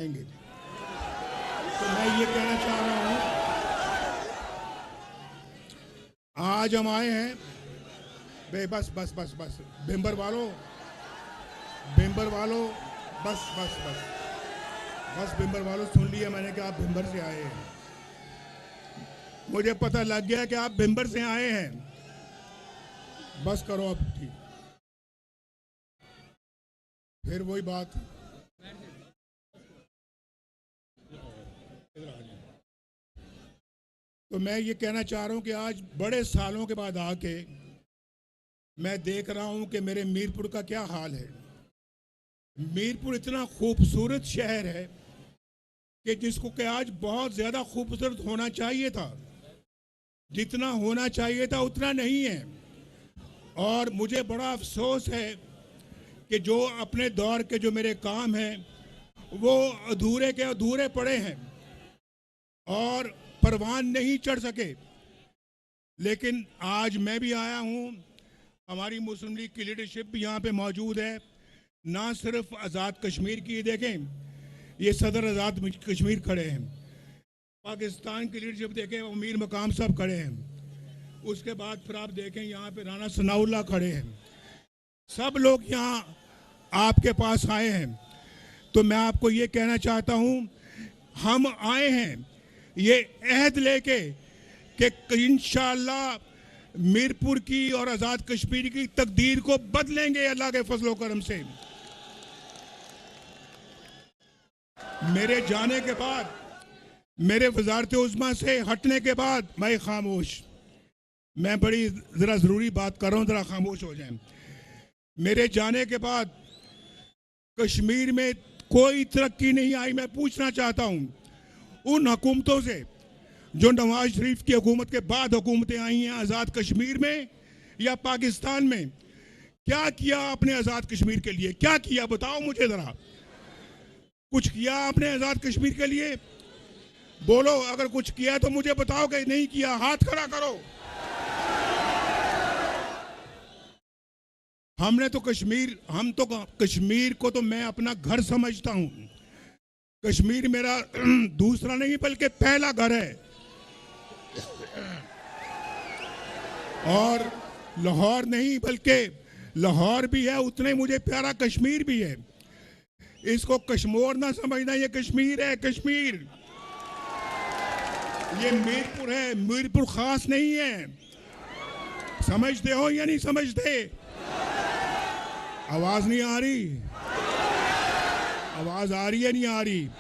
देंगे। तो मैं ये कहना चाह रहा हूं, आज हम आए हैं बस बस बस बस भिंबर वालों बस बस बस बस भिंबर वालों सुन लिया मैंने कि आप भिंबर से आए हैं। मुझे पता लग गया कि आप भिंबर से आए हैं। बस करो अब, ठीक। फिर वही बात, तो मैं ये कहना चाह रहा हूं कि आज बड़े सालों के बाद आके मैं देख रहा हूं कि मेरे मीरपुर का क्या हाल है। मीरपुर इतना खूबसूरत शहर है कि जिसको कि आज बहुत ज़्यादा खूबसूरत होना चाहिए था, जितना होना चाहिए था उतना नहीं है। और मुझे बड़ा अफसोस है कि जो अपने दौर के जो मेरे काम हैं वो अधूरे के अधूरे पड़े हैं और परवान नहीं चढ़ सके। लेकिन आज मैं भी आया हूं, हमारी मुस्लिम लीग की लीडरशिप भी यहाँ पे मौजूद है। ना सिर्फ आज़ाद कश्मीर की, देखें ये सदर आज़ाद कश्मीर खड़े हैं, पाकिस्तान की लीडरशिप देखें अमीर मकाम साहब खड़े हैं, उसके बाद फिर आप देखें यहाँ पे राना सनाउल्लाह खड़े हैं। सब लोग यहाँ आपके पास आए हैं। तो मैं आपको ये कहना चाहता हूँ, हम आए हैं ये अहद लेके कि इंशाअल्लाह मीरपुर की और आज़ाद कश्मीर की तकदीर को बदलेंगे अल्लाह के फजलो करम से। मेरे जाने के बाद, मेरे वजारत उज़्मा से हटने के बाद मैं खामोश, मैं बड़ी ज़रा ज़रूरी बात कर रहा हूँ, ज़रा खामोश हो जाएं। मेरे जाने के बाद कश्मीर में कोई तरक्की नहीं आई। मैं पूछना चाहता हूँ उन हुकूमतों से जो नवाज शरीफ की हुकूमत के बाद हुकूमतें आई हैं आज़ाद कश्मीर में या पाकिस्तान में, क्या किया आपने आज़ाद कश्मीर के लिए? क्या किया बताओ मुझे ज़रा। कुछ किया आपने आज़ाद कश्मीर के लिए? बोलो, अगर कुछ किया तो मुझे बताओ कि नहीं किया, हाथ खड़ा करो। हम तो कश्मीर को तो मैं अपना घर समझता हूं। कश्मीर मेरा दूसरा नहीं बल्कि पहला घर है। और लाहौर नहीं बल्कि लाहौर भी है, उतना ही मुझे प्यारा कश्मीर भी है। इसको कश्मीर ना समझना, ये कश्मीर है, कश्मीर। ये मीरपुर है, मीरपुर खास नहीं है। समझते हो या नहीं समझते? आवाज नहीं आ रही? आवाज आ रही है, नहीं आ रही?